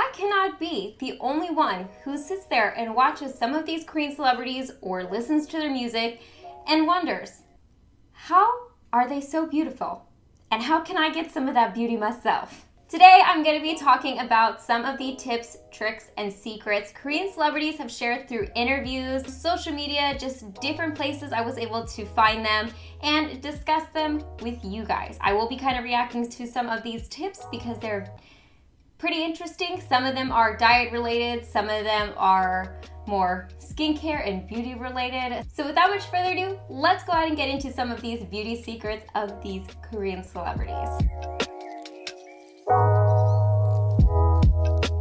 I cannot be the only one who sits there and watches some of these Korean celebrities or listens to their music and wonders, how are they so beautiful? And how can I get some of that beauty myself? Today, I'm going to be talking about some of the tips, tricks, and secrets Korean celebrities have shared through interviews, social media, just different places I was able to find them and discuss them with you guys. I will be kind of reacting to some of these tips because they're pretty interesting. Some of them are diet related, some of them are more skincare and beauty related. So without much further ado, let's go ahead and get into some of these beauty secrets of these Korean celebrities.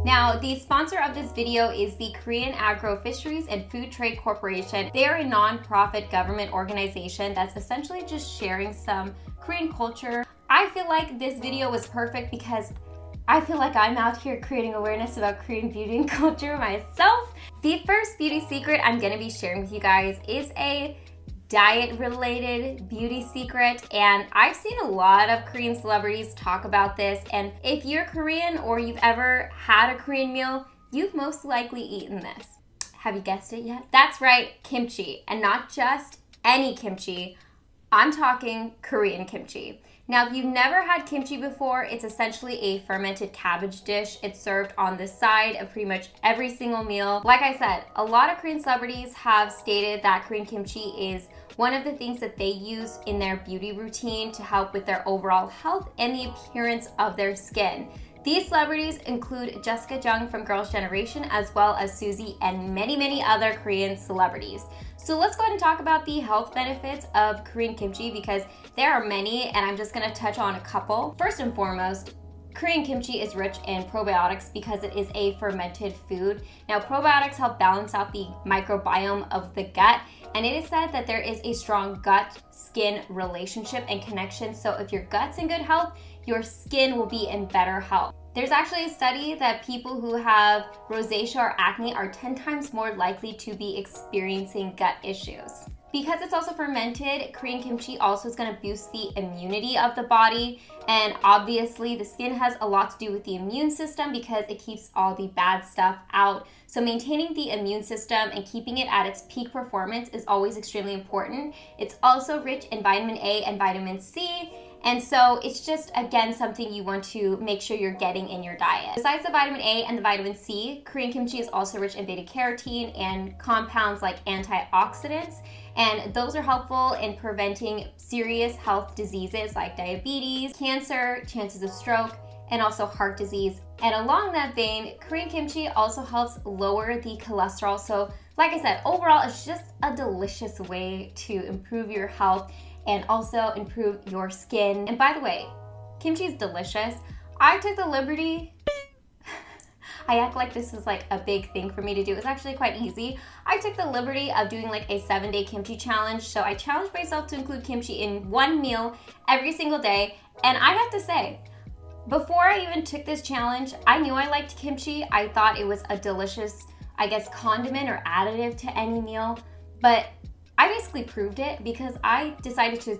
Now, the sponsor of this video is the Korean Agro Fisheries and Food Trade Corporation. They are a non-profit government organization that's essentially just sharing some Korean culture. I feel like this video was perfect because I feel like I'm out here creating awareness about Korean beauty and culture myself. The first beauty secret I'm gonna be sharing with you guys is a diet-related beauty secret, and I've seen a lot of Korean celebrities talk about this, and if you're Korean or you've ever had a Korean meal, you've most likely eaten this. Have you guessed it yet? That's right, kimchi, and not just any kimchi. I'm talking Korean kimchi. Now, if you've never had kimchi before, it's essentially a fermented cabbage dish. It's served on the side of pretty much every single meal. Like I said, a lot of Korean celebrities have stated that Korean kimchi is one of the things that they use in their beauty routine to help with their overall health and the appearance of their skin. These celebrities include Jessica Jung from Girls' Generation, as well as Suzy and many, many other Korean celebrities. So let's go ahead and talk about the health benefits of Korean kimchi because there are many, and I'm just gonna touch on a couple. First and foremost, Korean kimchi is rich in probiotics because it is a fermented food. Now, probiotics help balance out the microbiome of the gut, and it is said that there is a strong gut-skin relationship and connection. So if your gut's in good health, your skin will be in better health. There's actually a study that people who have rosacea or acne are 10 times more likely to be experiencing gut issues. Because it's also fermented, Korean kimchi also is going to boost the immunity of the body, and obviously the skin has a lot to do with the immune system because it keeps all the bad stuff out. So maintaining the immune system and keeping it at its peak performance is always extremely important. It's also rich in vitamin A and vitamin C, and so it's just, again, something you want to make sure you're getting in your diet. Besides the vitamin A and the vitamin C, Korean kimchi is also rich in beta-carotene and compounds like antioxidants, and those are helpful in preventing serious health diseases like diabetes, cancer, chances of stroke, and also heart disease. And along that vein, Korean kimchi also helps lower the cholesterol. So like I said, overall, it's just a delicious way to improve your health and also improve your skin. And by the way, kimchi is delicious. I took the liberty, I act like this was like a big thing for me to do. It's actually quite easy. I took the liberty of doing like a 7-day kimchi challenge. So I challenged myself to include kimchi in one meal every single day. And I have to say, before I even took this challenge, I knew I liked kimchi. I thought it was a delicious, I guess, condiment or additive to any meal. But I basically proved it because I decided to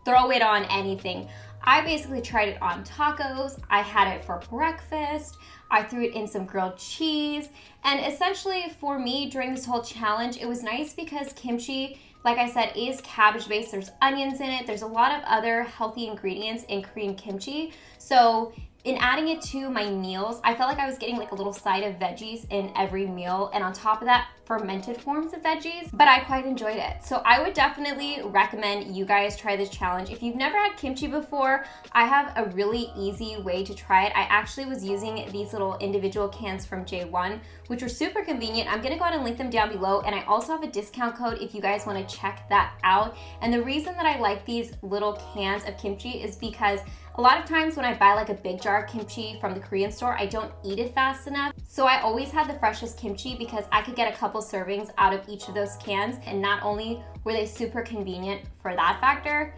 throw it on anything. I basically tried it on tacos, I had it for breakfast, I threw it in some grilled cheese, and essentially for me during this whole challenge, it was nice because kimchi, like I said, is cabbage based. There's onions in it, there's a lot of other healthy ingredients in Korean kimchi. So in adding it to my meals, I felt like I was getting like a little side of veggies in every meal, and on top of that, fermented forms of veggies, but I quite enjoyed it. So I would definitely recommend you guys try this challenge. If you've never had kimchi before, I have a really easy way to try it. I actually was using these little individual cans from J1, which were super convenient. I'm gonna go ahead and link them down below, and I also have a discount code if you guys wanna check that out. And the reason that I like these little cans of kimchi is because a lot of times when I buy like a big jar of kimchi from the Korean store, I don't eat it fast enough. So I always had the freshest kimchi because I could get a couple servings out of each of those cans. And not only were they super convenient for that factor,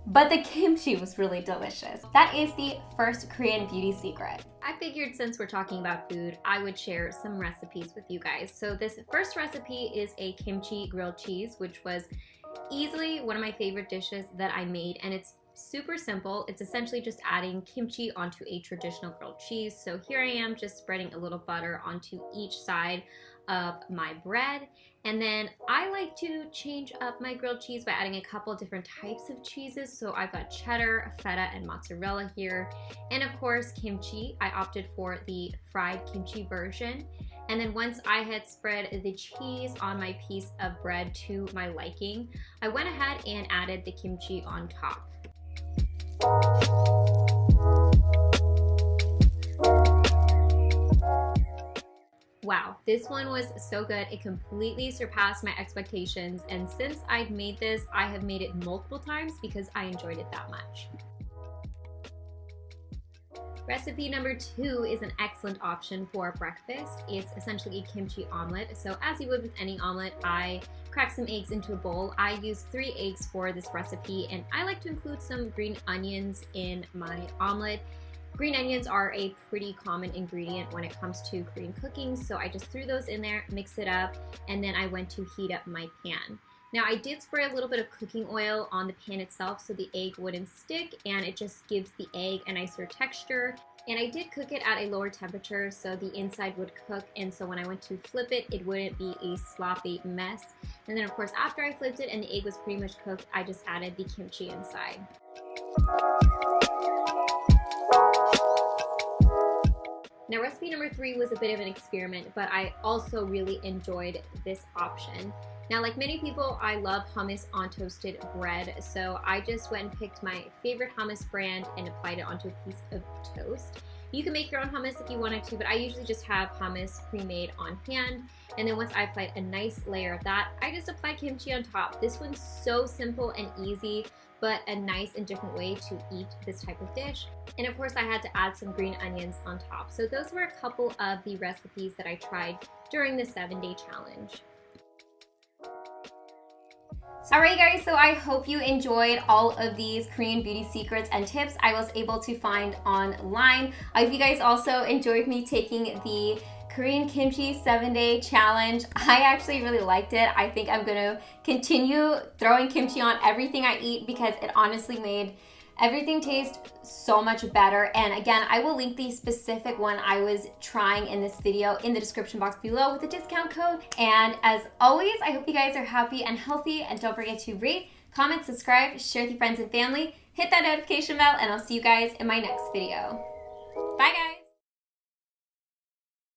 but the kimchi was really delicious. That is the first Korean beauty secret. I figured since we're talking about food, I would share some recipes with you guys. So this first recipe is a kimchi grilled cheese, which was easily one of my favorite dishes that I made, and it's super simple. It's essentially just adding kimchi onto a traditional grilled cheese. So here I am just spreading a little butter onto each side of my bread. And then I like to change up my grilled cheese by adding a couple different types of cheeses. So I've got cheddar, feta, and mozzarella here. And of course, kimchi. I opted for the fried kimchi version. And then once I had spread the cheese on my piece of bread to my liking, I went ahead and added the kimchi on top. Wow, this one was so good. It completely surpassed my expectations. And since I've made this, I have made it multiple times because I enjoyed it that much. Recipe number 2 is an excellent option for breakfast. It's essentially a kimchi omelette. So as you would with any omelette, I crack some eggs into a bowl. I use 3 eggs for this recipe, and I like to include some green onions in my omelette. Green onions are a pretty common ingredient when it comes to Korean cooking, so I just threw those in there, mixed it up, and then I went to heat up my pan. Now I did spray a little bit of cooking oil on the pan itself so the egg wouldn't stick, and it just gives the egg a nicer texture. And I did cook it at a lower temperature so the inside would cook, and so when I went to flip it, it wouldn't be a sloppy mess. And then of course after I flipped it and the egg was pretty much cooked, I just added the kimchi inside. Now recipe number 3 was a bit of an experiment, but I also really enjoyed this option. Now, like many people, I love hummus on toasted bread, so I just went and picked my favorite hummus brand and applied it onto a piece of toast. You can make your own hummus if you wanted to, but I usually just have hummus pre-made on hand. And then once I applied a nice layer of that, I just applied kimchi on top. This one's so simple and easy, but a nice and different way to eat this type of dish. And of course, I had to add some green onions on top. So those were a couple of the recipes that I tried during the 7-day challenge. Alright guys, so I hope you enjoyed all of these Korean beauty secrets and tips I was able to find online. I hope you guys also enjoyed me taking the Korean kimchi 7-day challenge. I actually really liked it. I think I'm gonna continue throwing kimchi on everything I eat because it honestly made everything tastes so much better. And again, I will link the specific one I was trying in this video in the description box below with the discount code. And as always, I hope you guys are happy and healthy, and don't forget to rate, comment, subscribe, share with your friends and family, hit that notification bell, and I'll see you guys in my next video. Bye guys!